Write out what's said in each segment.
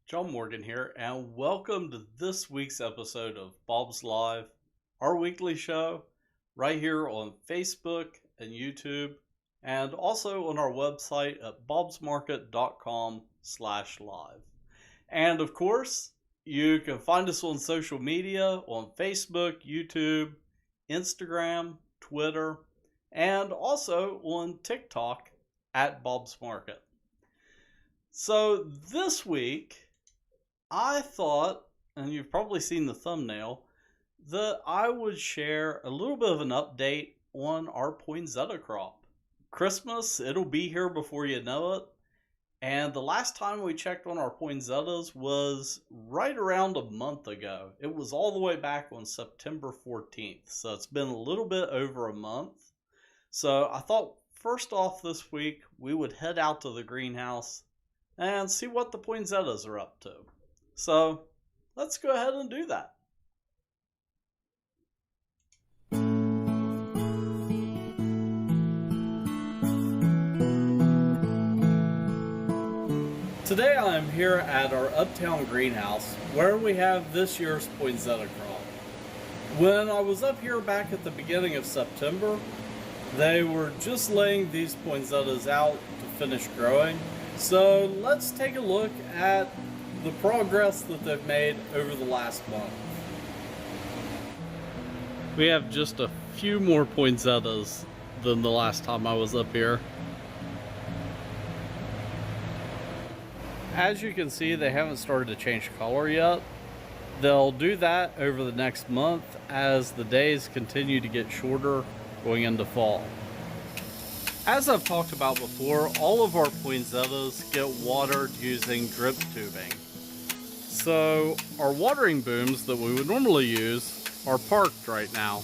John Morgan here, and welcome to this week's episode of Bob's Live, our weekly show, right here on Facebook and YouTube, and also on our website at bobsmarket.com/live. And of course, you can find us on social media on Facebook, YouTube, Instagram, Twitter, and also on TikTok at Bob's Market. So this week, I thought, and you've probably seen the thumbnail, that I would share a little bit of an update on our poinsettia crop. Christmas, it'll be here before you know it. And the last time we checked on our poinsettias was right around a month ago. It was all the way back on September 14th. So it's been a little bit over a month. So I thought first off this week, we would head out to the greenhouse and see what the poinsettias are up to. So let's go ahead and do that. Today I'm here at our uptown greenhouse where we have this year's poinsettia crop. When I was up here back at the beginning of September, they were just laying these poinsettias out to finish growing. So let's take a look at the progress that they've made over the last month. We have just a few more poinsettias than the last time I was up here. As you can see, they haven't started to change color yet. They'll do that over the next month as the days continue to get shorter going into fall. As I've talked about before, all of our poinsettias get watered using drip tubing. So our watering booms that we would normally use are parked right now.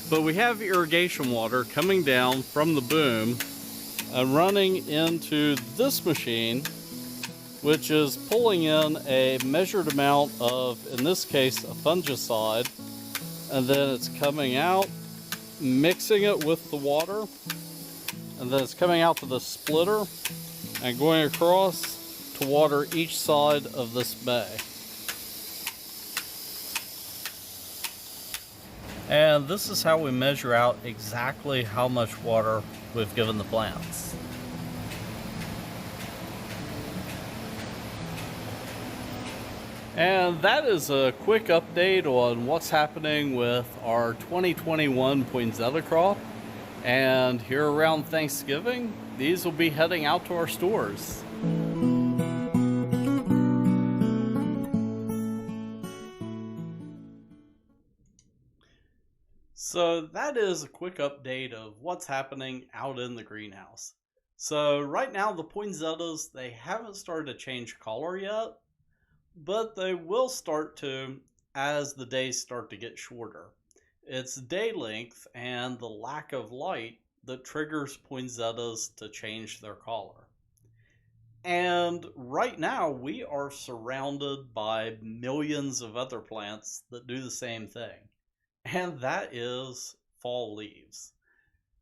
But we have irrigation water coming down from the boom and running into this machine, which is pulling in a measured amount of, in this case, a fungicide. And then it's coming out, mixing it with the water. And then it's coming out to the splitter and going across to water each side of this bay. And this is how we measure out exactly how much water we've given the plants. And that is a quick update on what's happening with our 2021 poinsettia crop. And here around Thanksgiving, these will be heading out to our stores. So that is a quick update of what's happening out in the greenhouse. So right now the poinsettias, they haven't started to change color yet, but they will start to as the days start to get shorter. It's day length and the lack of light that triggers poinsettias to change their color. And right now we are surrounded by millions of other plants that do the same thing. And that is fall leaves.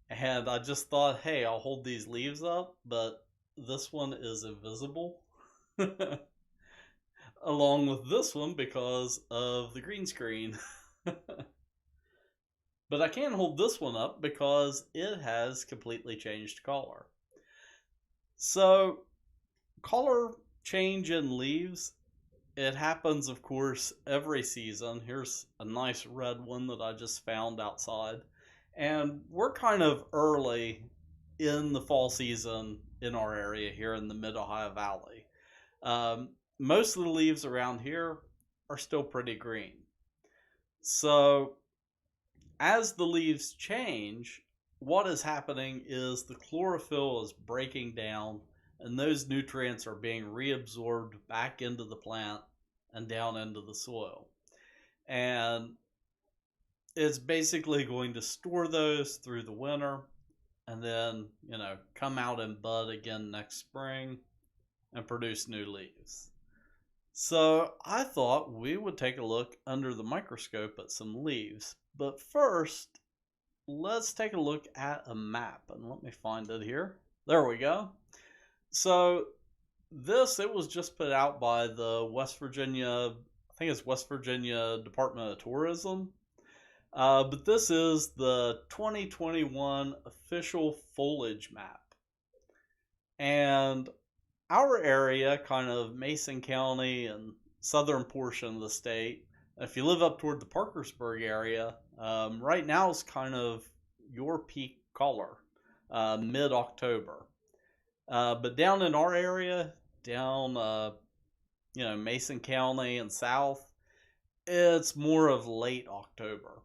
And I just thought, hey, I'll hold these leaves up, but this one is invisible. Along with this one because of the green screen. But I can hold this one up because it has completely changed color. So, color change in leaves, it happens, of course, every season. Here's a nice red one that I just found outside. And we're kind of early in the fall season in our area here in the Mid-Ohio Valley. Most of the leaves around here are still pretty green. So as the leaves change, what is happening is the chlorophyll is breaking down and those nutrients are being reabsorbed back into the plant and down into the soil. And it's basically going to store those through the winter and then, come out and bud again next spring and produce new leaves. So I thought we would take a look under the microscope at some leaves. But first, let's take a look at a map. And let me find it here. There we go. So It was just put out by the West Virginia, I think it's West Virginia Department of Tourism. But this is the 2021 official foliage map. And our area, kind of Mason County and southern portion of the state, if you live up toward the Parkersburg area, right now is kind of your peak color, mid October. But down in our area, down Mason County and south, it's more of late October.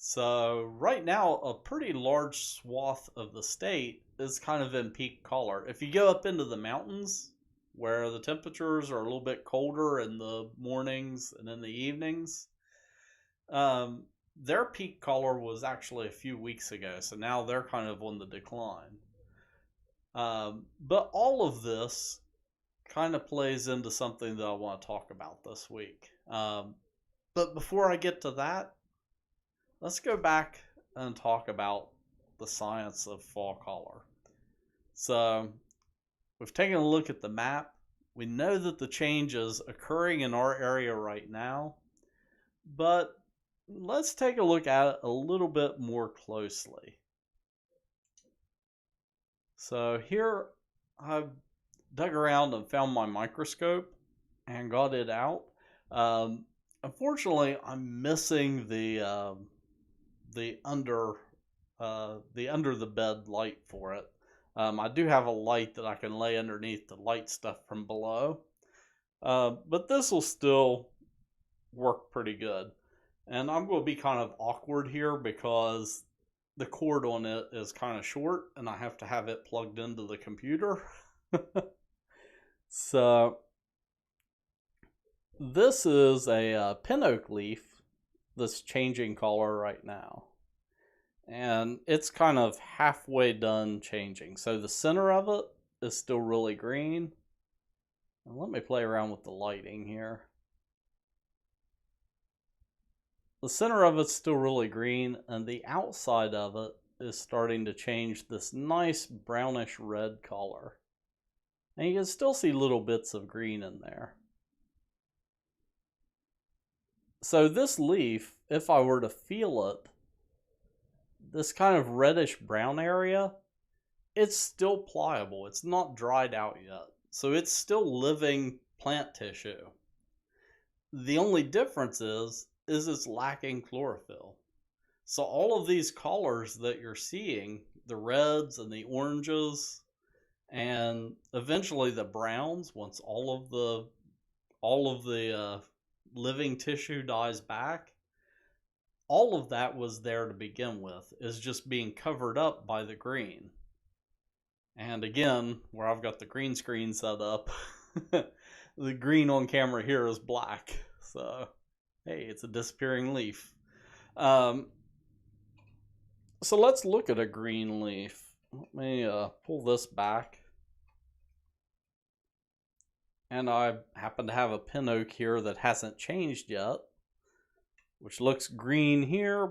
So right now, a pretty large swath of the state is kind of in peak color. If you go up into the mountains, where the temperatures are a little bit colder in the mornings and in the evenings, their peak color was actually a few weeks ago. So now they're kind of on the decline. But all of this kind of plays into something that I want to talk about this week. But before I get to that, let's go back and talk about the science of fall color. So, we've taken a look at the map. We know that the change is occurring in our area right now, but let's take a look at it a little bit more closely. So, here I've dug around and found my microscope and got it out. Unfortunately, I'm missing the under the bed light for it. I do have a light that I can lay underneath to light stuff from below, but this will still work pretty good. And I'm going to be kind of awkward here because the cord on it is kind of short and I have to have it plugged into the computer. So this is a pin oak leaf that's changing color right now. And it's kind of halfway done changing. So the center of it is still really green. And let me play around with the lighting here. The center of it's still really green, and the outside of it is starting to change this nice brownish red color. And you can still see little bits of green in there. So this leaf, if I were to feel it, this kind of reddish brown area, it's still pliable. It's not dried out yet. So it's still living plant tissue. The only difference is it's lacking chlorophyll. So all of these colors that you're seeing, the reds and the oranges, and eventually the browns, once all of the living tissue dies back, all of that was there to begin with, is just being covered up by the green. And again, where I've got the green screen set up, the green on camera here is black. So, hey, it's a disappearing leaf. So let's look at a green leaf. Let me pull this back. And I happen to have a pin oak here that hasn't changed yet, which looks green here,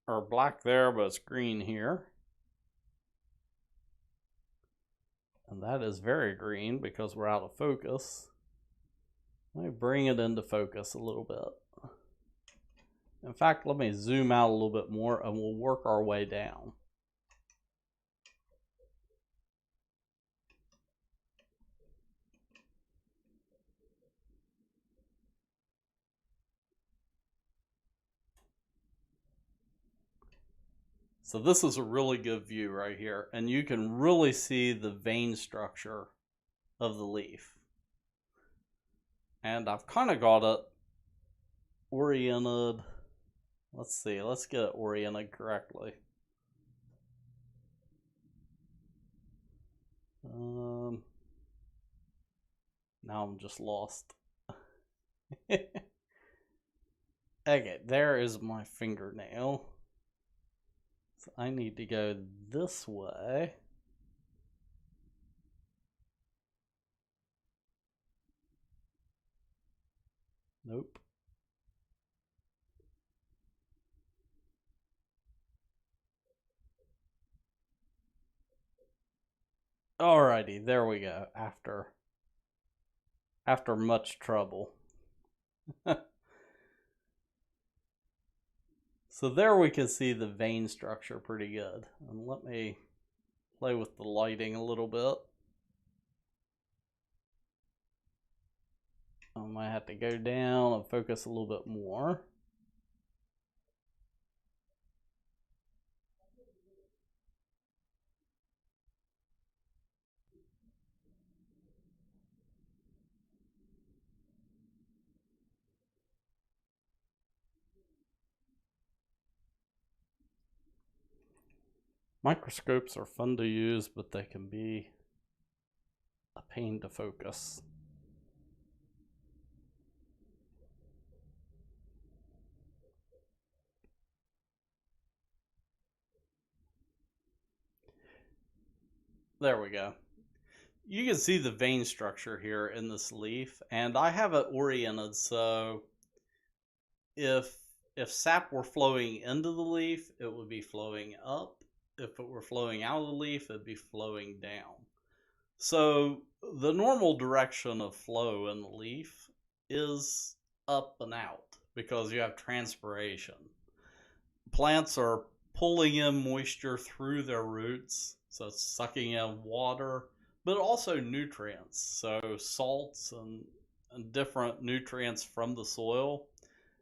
or black there, but it's green here. And that is very green because we're out of focus. Let me bring it into focus a little bit. In fact, let me zoom out a little bit more and we'll work our way down. So this is a really good view right here, and you can really see the vein structure of the leaf. And I've kind of got it oriented. Let's see, let's get it oriented correctly. Now I'm just lost. Okay, there is my fingernail. So I need to go this way. Nope. Alrighty, there we go. After much trouble. So there we can see the vein structure pretty good. And let me play with the lighting a little bit. I might have to go down and focus a little bit more. Microscopes are fun to use, but they can be a pain to focus. There we go. You can see the vein structure here in this leaf, and I have it oriented so if sap were flowing into the leaf, it would be flowing up. If it were flowing out of the leaf, it'd be flowing down. So the normal direction of flow in the leaf is up and out because you have transpiration. Plants are pulling in moisture through their roots, so it's sucking in water, but also nutrients, so salts and different nutrients from the soil,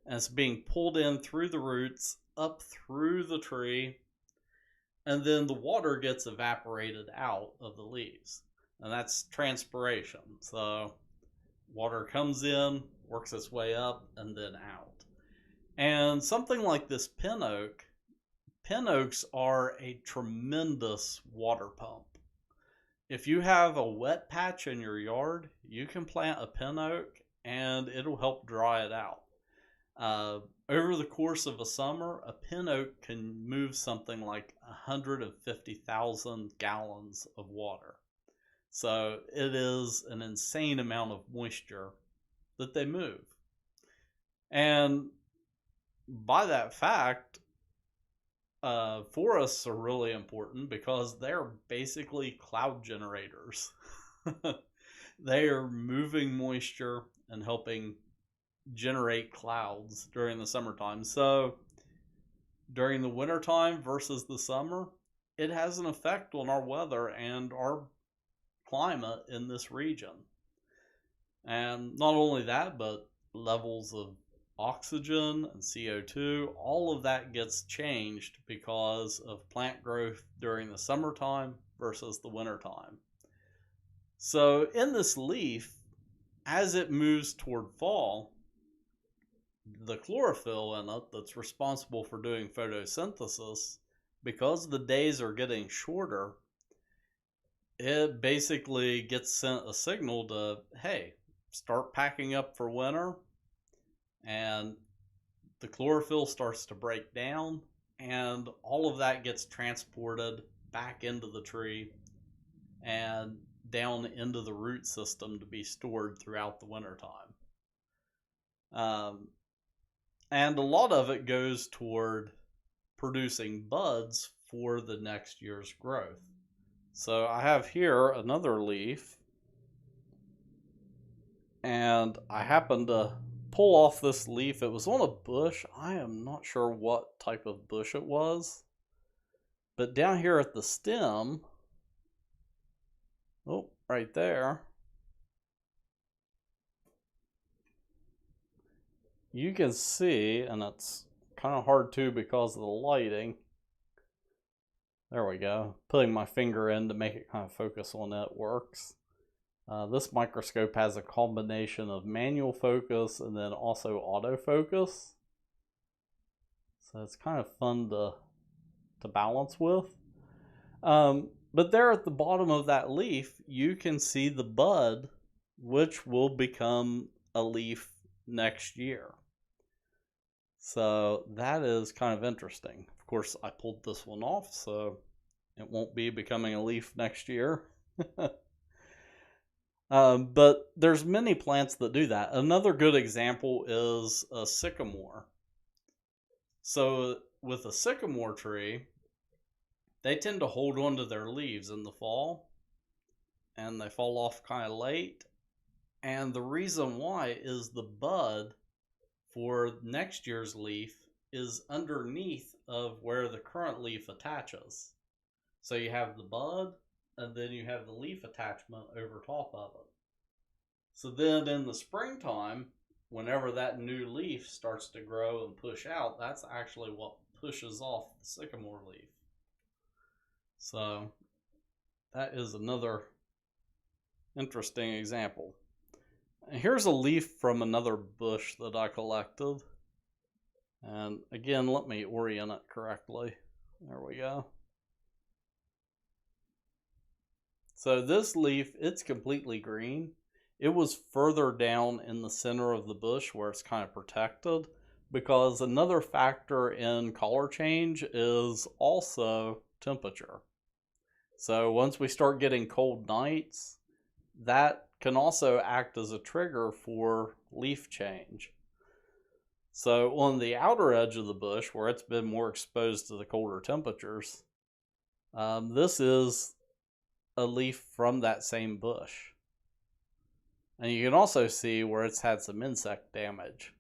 and it's being pulled in through the roots, up through the tree, and then the water gets evaporated out of the leaves, and that's transpiration. So water comes in, works its way up, and then out. And something like this pin oaks are a tremendous water pump. If you have a wet patch in your yard, you can plant a pin oak and it'll help dry it out. Over the course of a summer, a pin oak can move something like 150,000 gallons of water. So it is an insane amount of moisture that they move. And by that fact, forests are really important because they're basically cloud generators. They are moving moisture and helping generate clouds during the summertime. So during the wintertime versus the summer, it has an effect on our weather and our climate in this region. And not only that, but levels of oxygen and CO2, all of that gets changed because of plant growth during the summertime versus the wintertime. So in this leaf, as it moves toward fall, the chlorophyll in it that's responsible for doing photosynthesis, because the days are getting shorter, it basically gets sent a signal to, hey, start packing up for winter, and the chlorophyll starts to break down, and all of that gets transported back into the tree and down into the root system to be stored throughout the wintertime. And a lot of it goes toward producing buds for the next year's growth. So I have here another leaf, and I happened to pull off this leaf. It was on a bush. I am not sure what type of bush it was, but down here at the stem, oh, right there, you can see, and it's kind of hard to because of the lighting. There we go. Putting my finger in to make it kind of focus on it works. This microscope has a combination of manual focus and then also autofocus. So it's kind of fun to balance with. But there at the bottom of that leaf, you can see the bud, which will become a leaf next year. So that is kind of interesting. Of course, I pulled this one off, so it won't be becoming a leaf next year. But there's many plants that do that. Another good example is a sycamore. So with a sycamore tree, they tend to hold on to their leaves in the fall. and they fall off kind of late. And the reason why is the bud for next year's leaf is underneath of where the current leaf attaches. So you have the bud, and then you have the leaf attachment over top of it. So then in the springtime, whenever that new leaf starts to grow and push out, that's actually what pushes off the sycamore leaf. So that is another interesting example. And here's a leaf from another bush that I collected. And again, let me orient it correctly. There we go. So this leaf, it's completely green. It was further down in the center of the bush where it's kind of protected, because another factor in color change is also temperature. So once we start getting cold nights, that can also act as a trigger for leaf change. So on the outer edge of the bush, where it's been more exposed to the colder temperatures, this is a leaf from that same bush. And you can also see where it's had some insect damage.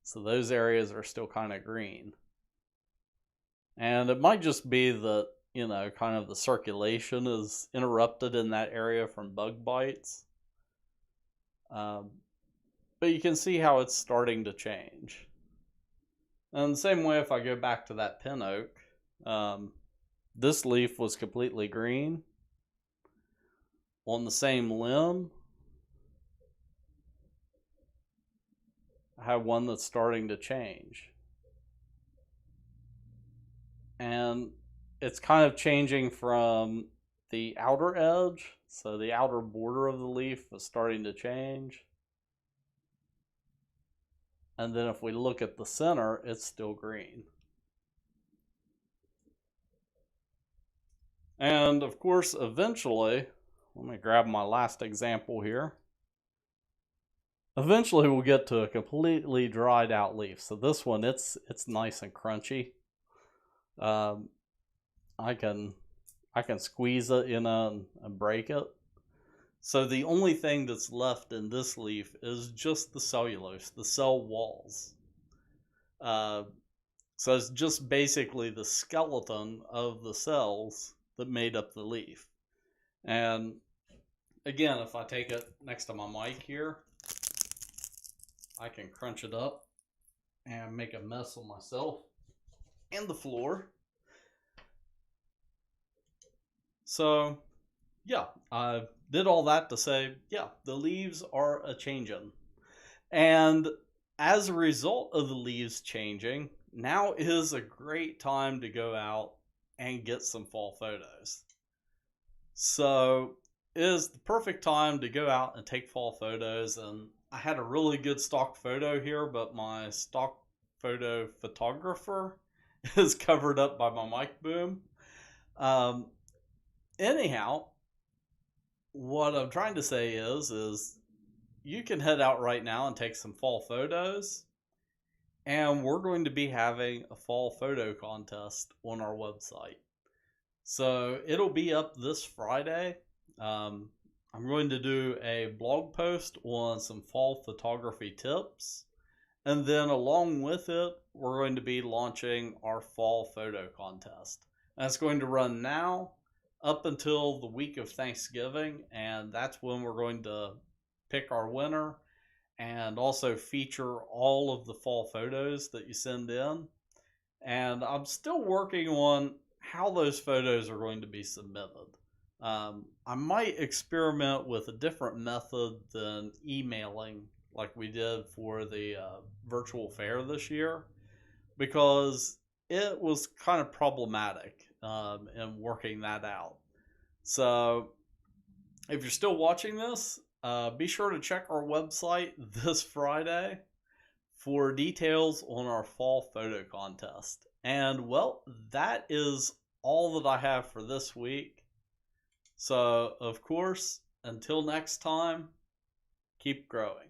So those areas are still kind of green. And it might just be that, kind of the circulation is interrupted in that area from bug bites. But you can see how it's starting to change. And the same way, if I go back to that pin oak, this leaf was completely green. On the same limb, I have one that's starting to change. And it's kind of changing from the outer edge, so the outer border of the leaf is starting to change. And then if we look at the center, it's still green. And of course, eventually, let me grab my last example here. Eventually we'll get to a completely dried out leaf. So this one, it's nice and crunchy. I can squeeze it and break it. So the only thing that's left in this leaf is just the cellulose, the cell walls. So it's just basically the skeleton of the cells that made up the leaf. And again, if I take it next to my mic here, I can crunch it up and make a mess of myself and the floor. So yeah, I did all that to say, yeah, the leaves are a changing. And as a result of the leaves changing, now is a great time to go out and get some fall photos. So it is the perfect time to go out and take fall photos. And I had a really good stock photo here, but my stock photo photographer is covered up by my mic boom. Anyhow, what I'm trying to say is you can head out right now and take some fall photos. And we're going to be having a fall photo contest on our website. So it'll be up this Friday. I'm going to do a blog post on some fall photography tips. And then along with it, we're going to be launching our fall photo contest. And it's going to run now up until the week of Thanksgiving. And that's when we're going to pick our winner and also feature all of the fall photos that you send in. And I'm still working on how those photos are going to be submitted. I might experiment with a different method than emailing like we did for the virtual fair this year, because it was kind of problematic in working that out. So if you're still watching this, be sure to check our website this Friday for details on our fall photo contest. And well, that is all that I have for this week. So, of course, until next time, keep growing.